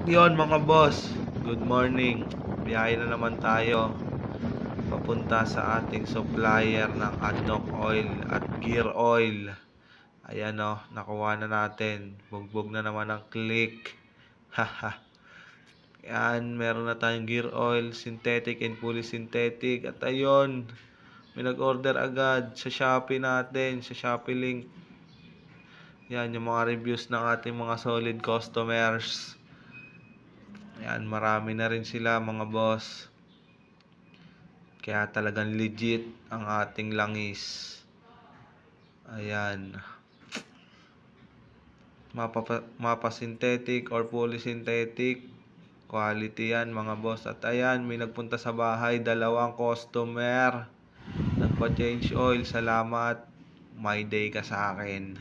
Yon mga boss, good morning. Biyahe na naman tayo papunta sa ating supplier ng ADNOC oil at gear oil. Ayan o, nakuha na natin. Bugbog na naman ang click. Haha. Yan, meron na tayong gear oil, synthetic and fully synthetic. At ayun, may nag-order agad sa Shopee natin, sa Shopee link. Yan, yung mga reviews ng ating mga solid customers. Ayan, marami na rin sila mga boss. Kaya talagang legit ang ating langis. Ayan. Mapa synthetic or polysynthetic. Quality yan mga boss. At ayan, may nagpunta sa bahay. 2 customer. Nagpa-change oil. Salamat. My day ka sa akin.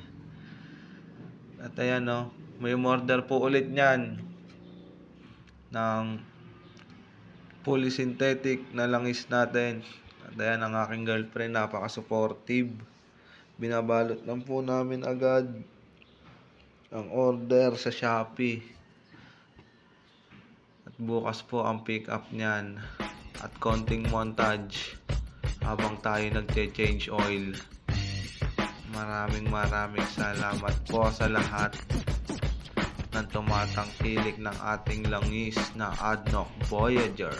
At ayan o. May order po ulit nyan. Ng polysynthetic na langis natin. At ayan ang aking girlfriend, napaka-supportive. Binabalot lang po namin agad ang order sa Shopee. At bukas po ang pick up niyan. At konting montage habang tayo nagche-change oil. Maraming salamat po sa lahat ng tumatangkilik ng ating langis na ADNOC Voyager.